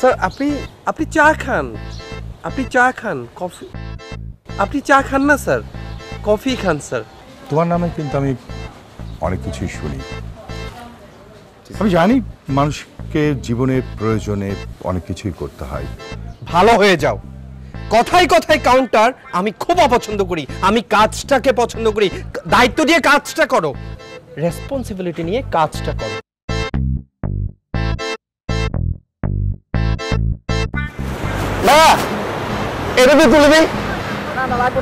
Sir আপনি আপনি চা খান, আপনি চা খান, কফি আপনি চা খান না স্যার, কফি খান স্যার। তোমার নামে কিন্তু আমি অনেক কিছুই শুনি। আমি জানি মানুষকে জীবনের প্রয়োজনে অনেক কিছুই করতে হয়। ভালো হয়ে যাও, কথায় কথায় কাউন্টার আমি খুব অপছন্দ করি। আমি কাজটাকে পছন্দ করি। দায়িত্ব দিয়ে কাজটা করো, রেসপন্সিবিলিটি নিয়ে কাজটা করো। না এটা দিয়ে তুলে দিই।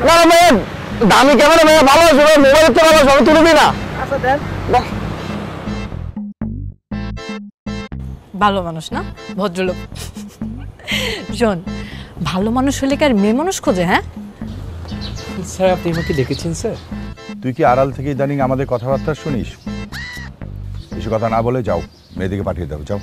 না মেয়ে দামি ক্যামেরা মেয়ে ভালো আছে, মোবাইল তো ভালো সব তুলে দিই না। আচ্ছা দেন। ভালো মানুষ না, ভদ্রলোক। শোন, ভালো মানুষ হলে কি আর মেয়ে মানুষ খোঁজে? হ্যাঁ স্যার আপনি আমাকে দেখেছেন স্যার? তুই কি আড়াল থেকে ইদানিং আমাদের কথাবার্তা শুনিস? এসব কথা না বলে যাও, মেয়েদিকে পাঠিয়ে দাও, যাও।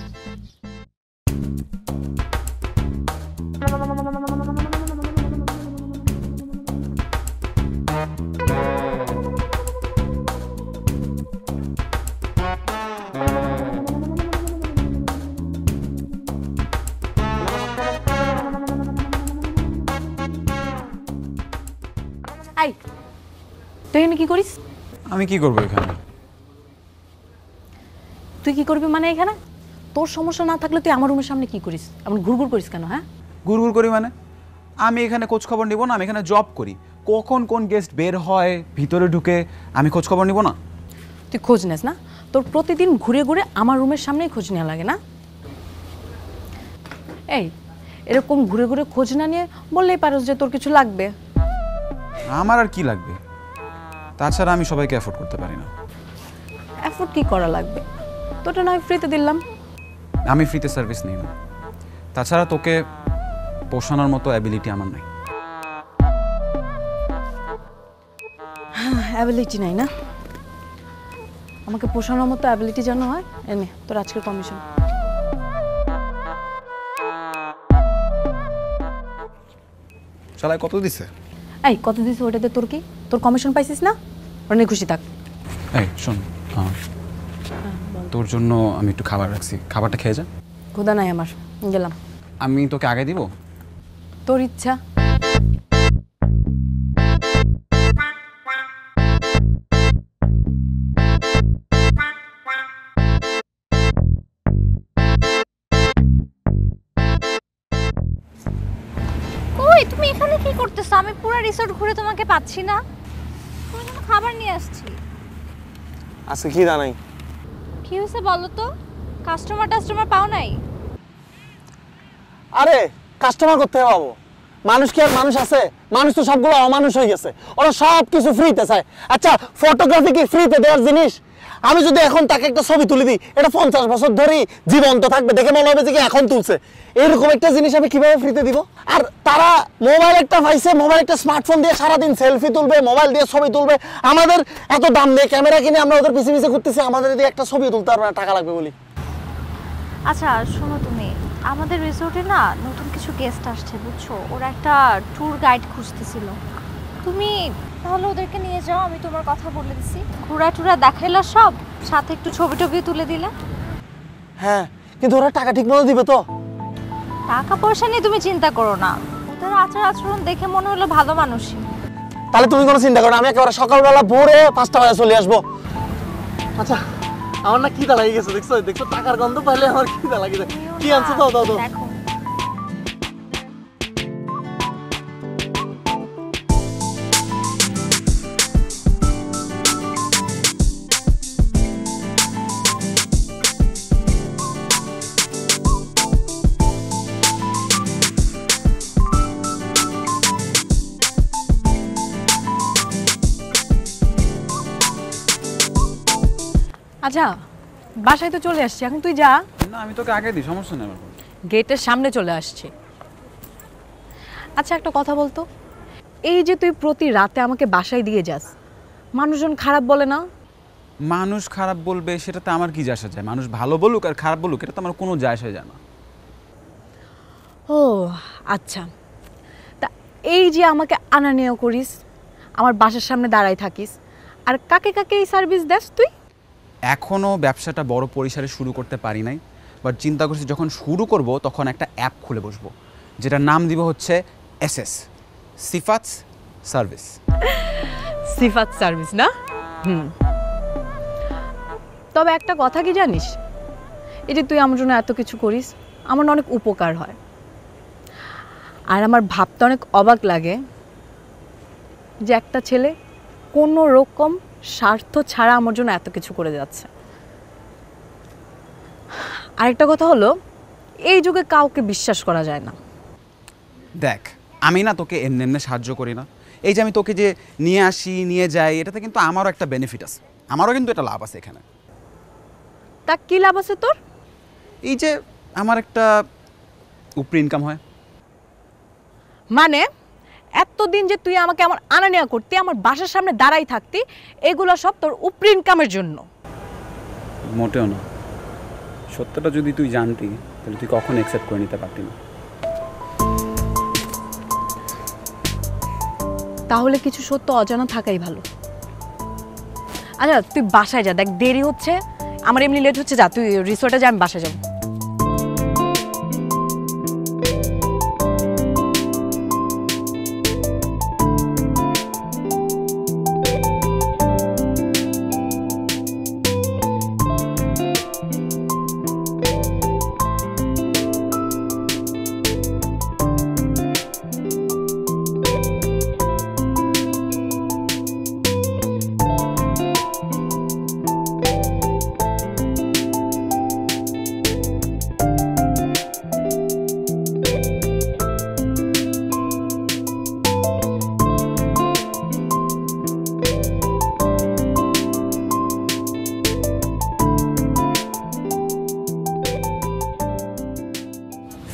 আই তুই এখানে কি করিস? আমি কি করবো এখানে? তুই কি করবি মানে এখানে? তোর সমস্যা না থাকলে তুই আমার রুমের সামনে কি করিস? এমন ঘুরঘুর করিস কেন? হ্যাঁ ঘুরঘুর করি মানে? আমি এখানে খোঁজ খবর নিব না? আমি এখানে জব করি, কখন কোন গেস্ট বের হয় ভিতরে ঢুকে আমি খোঁজ খবর নিব না? তুই খোঁজ নেস না? তোর প্রতিদিন ঘুরে ঘুরে আমার রুমের সামনেই খোঁজ নেওয়া লাগে না? এই এরকম ঘুরে ঘুরে খোঁজ না নিয়ে বললেই পারোস যে তোর কিছু লাগবে। আমার আর কি লাগবে? তাছাড়া আমি সবাইকে অ্যাফোর্ড করতে পারি না। এফোর্ট কি করা লাগবে? তোটা নয় ফ্রিতে দিলাম। আমি ফ্রিতে সার্ভিস নিই না। তাছাড়া তোকে পোষানোর মতো অ্যাবিলিটি আমার নাই। অ্যাবিলিটি নাই না? আমাকে পোষানোর মতো অ্যাবিলিটি জানো হয়? এনে তোর আজকের কমিশন। শালায় কত দিছে? এই কত দিছে ওটাতে তোর কি? তোর কমিশন পাইছিস না? অনেক খুশি থাক। এই শোন, তোর জন্য আমি একটু খাবার রাখছি, খাবারটা খেয়ে যা। ক্ষুধা নাই আমার, গেলাম। আমি তোকে আগে দিব? তোর ইচ্ছা। কই তুমি এখানে কি করতেছো? আমি পুরো রিসোর্ট ঘুরে তোমাকে পাচ্ছি না। তোমার জন্য খাবার নিয়ে আসছি। আজকে কি জানাই? কি হয়েছে বলো তো? কাস্টমার পাও নাই? আরে কাস্টমার করতে পাবো, মানুষ কি আর মানুষ আছে? মানুষ তো সবগুলো অমানুষ হয়ে গেছে, ওরা সব কিছু ফ্রিতে চায়। আচ্ছা ফটোগ্রাফি কি ফ্রিতে দেওয়ার জিনিস? আমি যদি এখন তাকে একটা ছবি তুলে দিই, এটা 50 বছর ধরেই জীবন্ত থাকবে, দেখে মনে হবে যে এখন তুলছে। এরকম একটা জিনিস আমি কিভাবে ফ্রিতে দিব? আর তারা মোবাইল একটা পাইছে, মোবাইল একটা স্মার্টফোন দিয়ে সারাদিন সেলফি তুলবে, মোবাইল দিয়ে ছবি তুলবে। আমাদের এত দাম দিয়ে ক্যামেরা কিনে আমরা ওদের পিছিয়ে পিছিয়ে ঘুরতেছি, আমাদের যদি একটা ছবি তুলতে পারবে না, টাকা লাগবে বলি। আচ্ছা শোনো, তুমি আমাদের রিসোর্টে না নতুন কিছু গেস্ট আসছে বুঝছো, ওরা একটা ট্যুর গাইড খুঁজতেছিল। তুমি তাহলে ওদেরকে নিয়ে যাও, আমি তোমার কথা বলে দিছি। ঘোরা টুরা দেখাইলা সব, সাথে একটু ছবি টবি তুলে দিলে। হ্যাঁ কিন্তু ওরা টাকা ঠিক মতো দিবে তো? টাকা পয়সা নিয়ে তুমি চিন্তা করো না, ওদের আচার আচরণ দেখে মনে হলো ভালো মানুষই। তাহলে তুমি কোনো চিন্তা করো না, আমি একেবারে সকালবেলা ভোরে 5টা বাজে চলে আসবো। আচ্ছা আমার না খিদা লাগি গেছে, দেখছো দেখছো টাকার গন্ধ পাইলে আমার খিদা লাগি যায়। কি আনছো দাও দাও দাও। দেখো আচ্ছা বাসায় তো চলে আসছি, এখন তুই যা। না আমি তোকে আগে দিই, সমস্যা নেই। গেটের সামনে চলে আসছে। আচ্ছা একটা কথা বলতো, এই যে তুই প্রতি রাতে আমাকে বাসায় দিয়ে যাস, মানুষজন খারাপ বলে না? মানুষ খারাপ বলবে সেটাতে আমার কি যায় আসা যায়? মানুষ ভালো বলুক আর খারাপ বলুক, এটা তো আমার কোনো যায় আসা যায় না। ও আচ্ছা, তা এই যে আমাকে আনা নেওয়া করিস, আমার বাসার সামনে দাঁড়ায় থাকিস, আর কাকে কাকে এই সার্ভিস দেস তুই? এখনও ব্যবসাটা বড় পরিসরে শুরু করতে পারি নাই, বাট চিন্তা করছি যখন শুরু করব তখন একটা অ্যাপ খুলে বসবো, যেটার নাম দিব হচ্ছে এসএস, সিফাত সার্ভিস। সিফাত সার্ভিস না? তবে একটা কথা কি জানিস, এই যে তুই আমার জন্য এত কিছু করিস, আমার না অনেক উপকার হয়। আর আমার ভাবতে অনেক অবাক লাগে যে একটা ছেলে কোনো রকম স্বার্থ ছাড়া আমার জন্য এত কিছু করে যাচ্ছে। আরেকটা কথা হলো, এই যুগে কাউকে বিশ্বাস করা যায় না। দেখ, আমি না তোকে এমনি এমনি সাহায্য করি না। এই যে আমি তোকে যে নিয়ে আসি, নিয়ে যাই, এটাতে কিন্তু আমারও একটা বেনিফিট আছে, আমারও কিন্তু এটা লাভ আছে এখানে। তা কি লাভ আছে তোর? এই যে আমার একটা উপরি ইনকাম হয়। মানে এতদিন যে তুই আমাকে আমার আনা নেওয়া করতি, আমার বাসার সামনে দাঁড়াই থাকতি, এগুলো সব তোর উপরি ইনকামের জন্য? মোটেও না। সত্যটা যদি তুই জানতি তাহলে তুই কখনো অ্যাকসেপ্ট করে নিতে পারতি না। তাহলে কিছু সত্য অজানা থাকাই ভালো। আচ্ছা তুই বাসায় যা, দেখ দেরি হচ্ছে, আমার এমনি লেট হচ্ছে, যা তুই রিসোর্টে যা, আমি বাসায় যাব।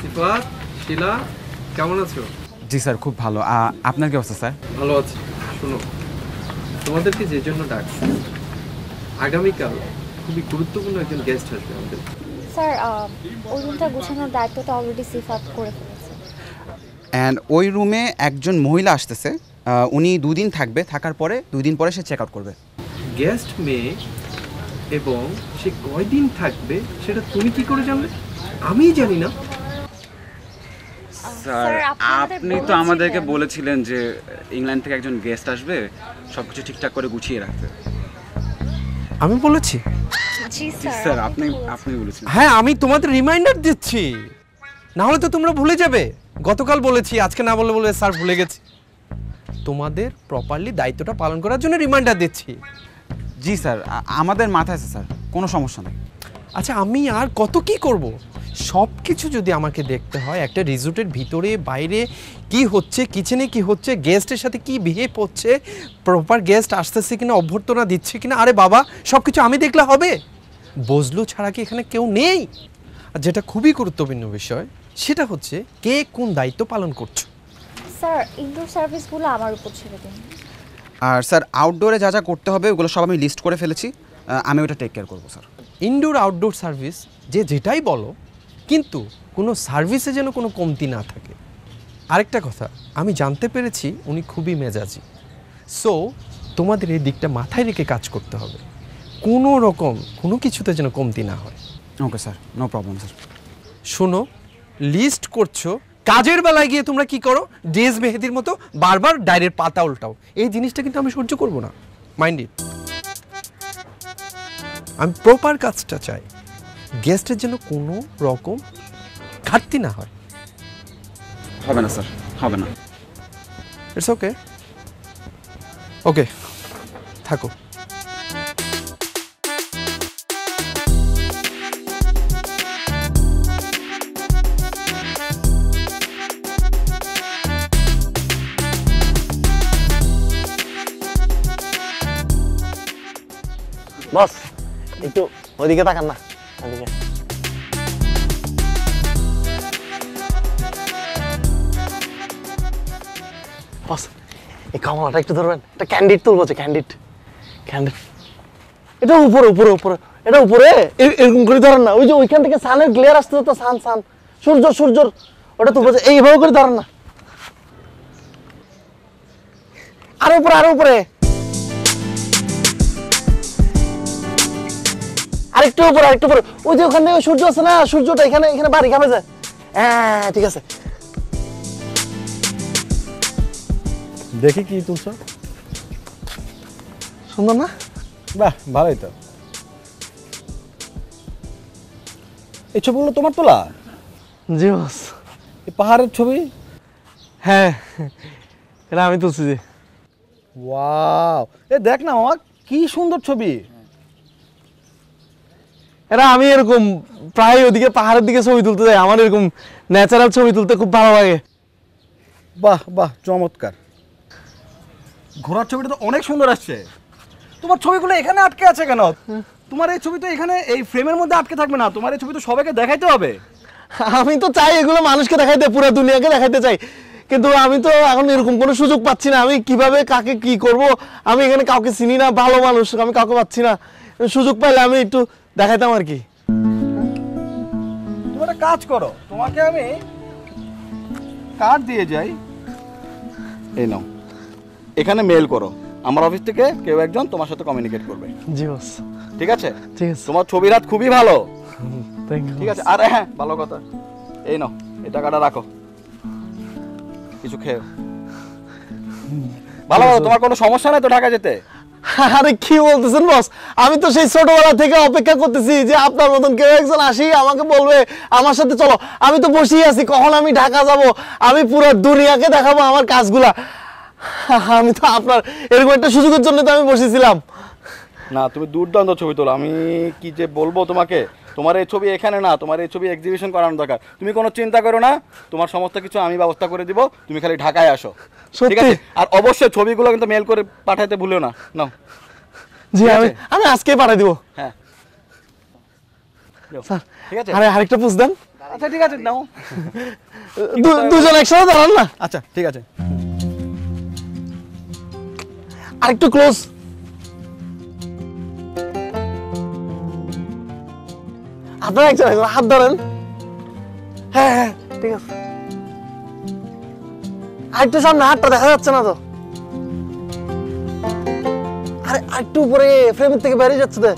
সিফাত, শিলা, কেমন আছো? জি স্যার, খুব ভালো। আপনার কি অবস্থা স্যার? ভালো আছি। শোনো, তোমাদেরকে যে জন্য ডাকছি, আগামীকাল খুবই গুরুত্বপূর্ণ একজন গেস্ট আসবে আমাদের। স্যার ওই রুমটা গোছানোর দায়িত্বটা অলরেডি সিফাত করে ফেলেছে। অ্যান্ড ওই রুমে একজন মহিলা আসতেছে, উনি 2 দিন থাকবে, থাকার পরে 2 দিন পরে সে চেক আউট করবে। গেস্ট মেয়ে, এবং সে কয়দিন থাকবে সেটা তুমি কি করে জানলে? আমি জানি না। স্যার, আপনি তো আমাদেরকে বলেছিলেন যে ইংল্যান্ড থেকে একজন গেস্ট আসবে, সবকিছু ঠিকঠাক করে গুছিয়ে রাখতে। আমি বলেছি? জি স্যার, আপনি বলেছেন। হ্যাঁ, আমি তোমাদের রিমাইন্ডার দিচ্ছি, না হলে তো তোমরা ভুলে যাবে। গতকাল বলেছি, আজকে না বলে বলে স্যার ভুলে গেছি। তোমাদের প্রপারলি দায়িত্বটা পালন করার জন্য রিমাইন্ডার দিচ্ছি। জি স্যার, আমাদের মাথায় আছে স্যার, কোনো সমস্যা নেই। আচ্ছা, আমি আর কত কি করব? সব কিছু যদি আমাকে দেখতে হয়, একটা রিসোর্টের ভিতরে বাইরে কি হচ্ছে, কিচেনে কি হচ্ছে, গেস্টের সাথে কি বিহেভ হচ্ছে, প্রপার গেস্ট আসতেছে কিনা, অভ্যর্থনা দিচ্ছে কিনা, আরে বাবা, সব কিছু আমি দেখলে হবে? বজলু ছাড়া কি এখানে কেউ নেই? আর যেটা খুবই গুরুত্বপূর্ণ বিষয়, সেটা হচ্ছে কে কোন দায়িত্ব পালন করছে। স্যার ইনডোর সার্ভিসগুলো আমার উপর ছেড়ে দিন। আর স্যার, আউটডোরে যা যা করতে হবে ওগুলো সব আমি লিস্ট করে ফেলেছি, আমি ওটা টেক কেয়ার করবো স্যার। ইনডোর আউটডোর সার্ভিস যে যেটাই বলো, কিন্তু কোনো সার্ভিসে যেন কোনো কমতি না থাকে। আরেকটা কথা, আমি জানতে পেরেছি উনি খুবই মেজাজি। সো তোমাদের এই দিকটা মাথায় রেখে কাজ করতে হবে, কোনো রকম কোনো কিছুতে যেন কমতি না হয়। Okay sir, no problem sir. শোনো, লিস্ট করছো, কাজের বেলায় গিয়ে তোমরা কি করো, ডেজ মেহেদির মতো বারবার ডায়েরির পাতা উল্টাও। এই জিনিসটা কিন্তু আমি সহ্য করব না, মাইন্ড ইট। আমি প্রপার কাজটা চাই, গেস্টের জন্য কোনো রকম ঘাটতি না হয়। হবে না স্যার, হবে না। ইটস ওকে, ওকে, থাকো। বস একটু ওইদিকে তাকান না, ওইদিকে। বস, এই কমলাটা একটু ধরবেন, একটা ক্যান্ডিড তুলবো, ক্যান্ডিড ক্যান্ডিড। এটা উপরে উপরে উপরে, এটা উপরে এরকম করে ধরেন না, ওই যে ওইখান থেকে সানের গ্লেয়ার আসতে তো, সান সান সূর্য সূর্যর, ওটা তুলবো, এইভাবে করে ধরেন না, আরো উপরে আরো উপরে, আরেকটু উপরে ওই যে ওখানে সূর্য আছে না, সূর্যটা এখানে এখানে বাড়ি খাবে যায়। হ্যাঁ ঠিক আছে। দেখি কি তুলছো। সুন্দর না? বাহ, ভালোই তো। এই ছবিগুলো তোমার তোলা? জি বস। এই পাহাড়ের ছবি? হ্যাঁ, এটা আমি তুলছি। যে ওয়াও, এ দেখ না মামা, কি সুন্দর ছবি। এটা আমি এরকম প্রায় ওদিকে পাহাড়ের দিকে ছবি তুলতে যাই, আমার এরকম ন্যাচারাল ছবি তুলতে খুব ভালো লাগে। বাহ বাহ, চমৎকার। ঘোড়ার ছবিটা তো অনেক সুন্দর আসছে। তোমার ছবিগুলো এখানে আটকে আছে কেন? তোমার এই ছবি তো এখানে এই ফ্রেমের মধ্যে আটকে থাকবে না, তোমার এই ছবি তো সবাইকে দেখাইতে হবে। আমি তো চাই এগুলো মানুষকে দেখাইতে, পুরো দুনিয়াকে দেখাইতে চাই, কিন্তু আমি তো এখন এরকম কোনো সুযোগ পাচ্ছি না। আমি কিভাবে কাকে কি করব, আমি এখানে কাউকে চিনি না, ভালো মানুষ আমি কাউকে পাচ্ছি না। সুযোগ পাইলে আমি একটু দেখাইতাম আর কি। তুমি একটা কাজ করো, তোমাকে আমি কার্ড দিয়ে যাই, এই নাও, এখানে মেল করো, আমার অফিস থেকে কেউ একজন তোমার সাথে কমিউনিকেট করবে। জি বস। ঠিক আছে? ঠিক আছে। তোমার ছবির হাত খুবই ভালো। Thank you. ঠিক আছে। আর হ্যাঁ, ভালো কথা, এই নাও, এই টাকাটা রাখো, কিছু খেয়ে ভালো। তোমার কোনো সমস্যা নাই তো ঢাকা যেতে? আরে কি বলতেছেন বস, আমি তো সেই ছোটবেলা থেকে অপেক্ষা করতেছি যে আপনার মতন কেউ একজন আসি আমাকে বলবে আমার সাথে চলো। আমি তো বসেই আছি কখন আমি ঢাকা যাব, আমি পুরো দুনিয়াকে দেখাবো আমার কাজগুলা। আমি তো আপনার এরকম একটা সুযোগের জন্য তো আমি বসেছিলাম। না, তুমি দুর্দান্ত ছবি তোলো। আমি কি যে বলবো তোমাকে, তোমার এই ছবি এখানে না, তোমার এই ছবি এক্সিবিশন করানো দরকার। তুমি কোনো চিন্তা করো না, তোমার সমস্ত কিছু আমি ব্যবস্থা করে দিব, তুমি খালি ঢাকায় আসো। ঠিক আছে? আর অবশ্যই ছবিগুলো কিন্তু মেল করে পাঠাতে ভুলিও না। নাও। জি, আমি আজকেই পাঠিয়ে দিব। হ্যাঁ স্যার, ঠিক আছে। আরে আরেকটা পুষ দেন। আচ্ছা ঠিক আছে, নাও। দুজন একসাথে দাঁড়ান না। আচ্ছা ঠিক আছে। আরেকটু ক্লোজ। আপনারা একজন হাত ধরেন। হ্যাঁ হ্যাঁ ঠিক আছে। আরেকটু সামনে, হাতটা দেখা যাচ্ছে না তো। আরে আরেকটু উপরে, ফ্রেমের থেকে বেরিয়ে যাচ্ছে তো।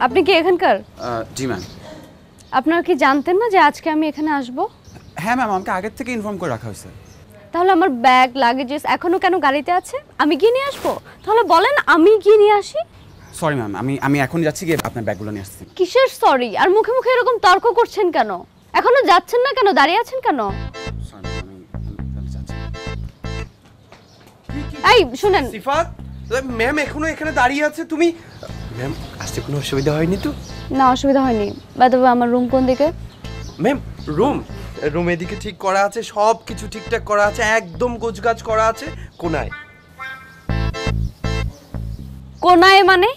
আপনি কি এখানকার? জি ম্যাম। আপনারা কি জানতেন না যে আজকে আমি এখানে আসব? হ্যাঁ ম্যাম, আমাকে আগের থেকে ইনফর্ম করে রাখা হয়েছে। তাহলে আমার ব্যাগ লাগেজেস এখনো কেন গাড়িতে আছে? আমি গিয়ে নিয়ে আসবো? তাহলে বলেন আমি গিয়ে নিয়ে আসি। সরি ম্যাম, আমি এখন যাচ্ছি, গিয়ে আপনার ব্যাগগুলো নিয়ে আসছি। কিসের সরি? আর মুখে মুখে এরকম তর্ক করছেন কেন? এখনো যাচ্ছেন না কেন? দাঁড়িয়ে আছেন কেন? সরি ম্যাম, আমি যাচ্ছি। এই শুনেন, সিফাত ম্যাম এখনো এখানে দাঁড়িয়ে আছে, তুমি ম্যাম আসতে কোনো অসুবিধা হয়নি তো? না অসুবিধা হয়নি। বাই দ্য ওয়ে, আমার রুম কোন দিকে? ম্যাম রুম এদিকে ঠিক করা আছে, সব কিছু ঠিকঠাক করা আছে, একদম গোছগাছ করা আছে, কোনায়। কোনায় মানে?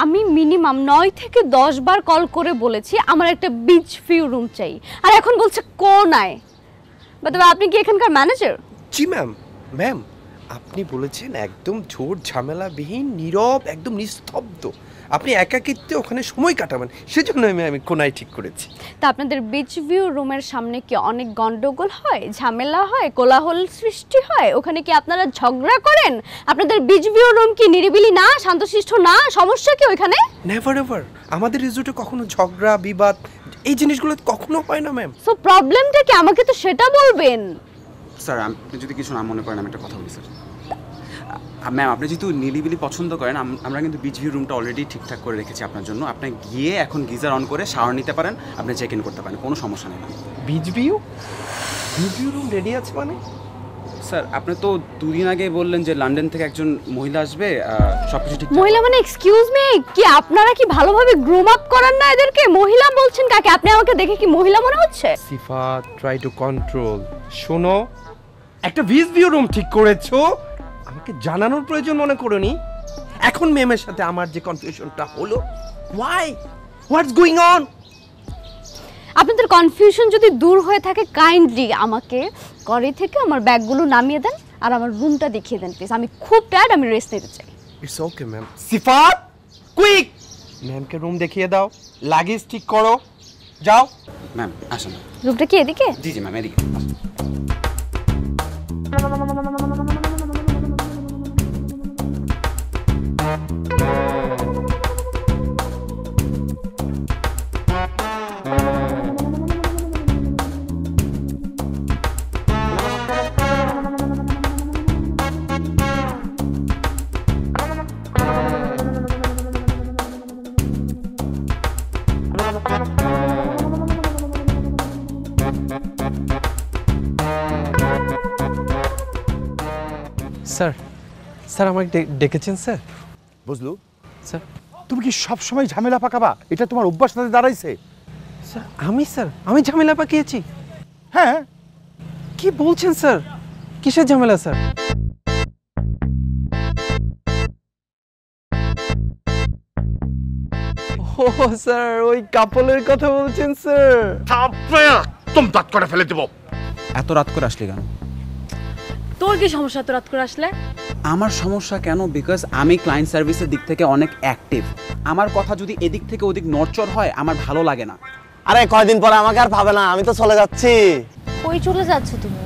আমি মিনিমাম 9 থেকে 10 বার কল করে বলেছি আমার একটা বিচ ভিউ রুম চাই, আর এখন বলছে কোনায়। বাই দ্য ওয়ে, আপনি কি এখানকার ম্যানেজার? জি ম্যাম। ম্যাম আপনি বলেছেন একদম ঝোড় ঝামেলাবিহীন, নীরব, একদম নিস্তব্ধ, আপনি একাকিত্বে ওখানে সময় কাটাবেন, সেজন্য আমি কোনায় ঠিক করেছি। তা আপনাদের বিচ ভিউ রুমের সামনে কি অনেক গন্ডগোল হয়, ঝামেলা হয়, কোলাহল সৃষ্টি হয়? ওখানে কি আপনারা ঝগড়া করেন? আপনাদের বিচ ভিউ রুম কি নিরিবিলি না, শান্তশিষ্ট না? সমস্যা কি ওইখানে? নেভার এভার, আমাদের রিসোর্টে কখনো ঝগড়া বিবাদ এই জিনিসগুলো কখনো হয় না ম্যাম। সো প্রবলেমটা কি, আমাকে তো সেটা বলবেন। স্যার আপনি যদি কিছু না মনে করেন আমি একটা কথা বলি স্যার। ম্যাম আপনি যেহেতু নিলিবিলি পছন্দ করেন, আমরা কিন্তু বিচ ভিউ রুমটা অলরেডি ঠিকঠাক করে রেখেছি আপনার জন্য। আপনি গিয়ে এখন গিজার অন করে শাওয়ার নিতে পারেন, আপনি চেক ইন করতে পারেন, কোনো সমস্যা নেই। বিচ ভিউ রুম রেডি আছে মানে? স্যার আপনি তো 2 দিন আগে বললেন যে লন্ডন থেকে একজন মহিলা আসবে, সব কিছু ঠিক। মহিলা মানে এক্সকিউজ মি, কি আপনারা কি ভালোভাবে গ্রুম আপ করেন না এদেরকে? মহিলা বলছেন কাকে? আপনি আমাকে দেখে কি মহিলা মনে হচ্ছে? সিফাত ট্রাই টু কন্ট্রোল। শোনো, একটা বিচ ভিউ রুম ঠিক করেছো, আমাকে জানানোর প্রয়োজন মনে করোনি? এখন ম্যামের সাথে আমার যে কনফিউশনটা হলো, ওয়াই, হোয়াটস গোয়িং অন? আপনাদের কনফিউশন যদি দূর হয়ে থাকে কাইন্ডলি আমাকে গাড়ি থেকে আমার ব্যাগগুলো নামিয়ে দেন আর আমার রুমটা দেখিয়ে দেন প্লিজ। আমি খুব টায়ার্ড, আমি রেস্ট নিতে চাই। It's okay ma'am. Sifat quick, ম্যামকে রুম দেখিয়ে দাও, লাগেজ ঠিক করো, যাও। ম্যাম আসুন। রুমটা কি এদিকে? জি জি ম্যাম এদিকে। স্যার, স্যার আমাকে ডেকেছেন স্যার? বুঝলু, স্যার, তুমি কি সব সময় ঝামেলা পাকাবা? এটা তোমার অভ্যাস সাথে দাঁড়াইছে। স্যার আমি ঝামেলা পাকিয়েছি? হ্যাঁ। কি বলছেন স্যার? কিসের ঝামেলা স্যার? ও স্যার, ওই কাপলের কথা বলছেন স্যার? একদম দাঁত করে ফেলে দেবো। এত রাত করে আসলি কেন? তোর কি সমস্যা তো রাত করে আসলে? আমার সমস্যা কেন? বিকজ আমি ক্লায়েন্ট সার্ভিসের দিক থেকে অনেক অ্যাক্টিভ। আমার কথা যদি এদিক থেকে ওদিক নড়চড় হয় আমার ভালো লাগে না। আরে কয়দিন পরে আমাকে আর পাবে না, আমি তো চলে যাচ্ছি। কই চলে যাচ্ছ তুমি?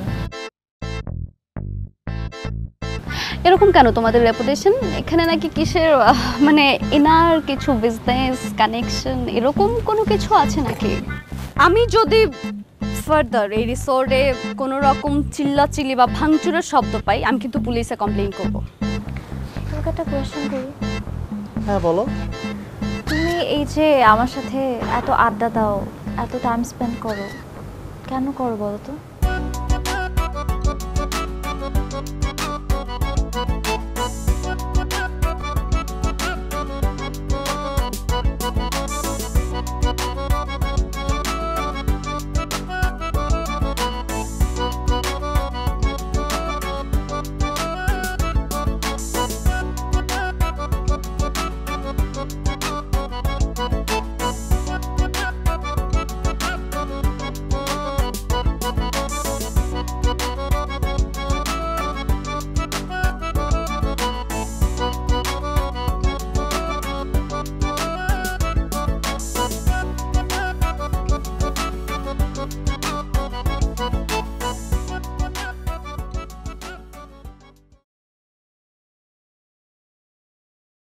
এরকম কেন তোমাদের রেপুটেশন? এখানে নাকি কিসের মানে ইনার কিছু বিজনেস কানেকশন এরকম কোনো কিছু আছে নাকি? আমি যদি ফার্দার এই রিসোর্টে কোনো রকম চিল্লাচিল্লি বা ভাঙচুরের শব্দ পাই, আমি কিন্তু পুলিশে কমপ্লেইন করব। তোমাকে একটা কোয়েশ্চেন করি। হ্যাঁ বলো। তুমি এই যে আমার সাথে এত আড্ডা দাও, এত টাইম স্পেন্ড করো, কেন করো বলো তো?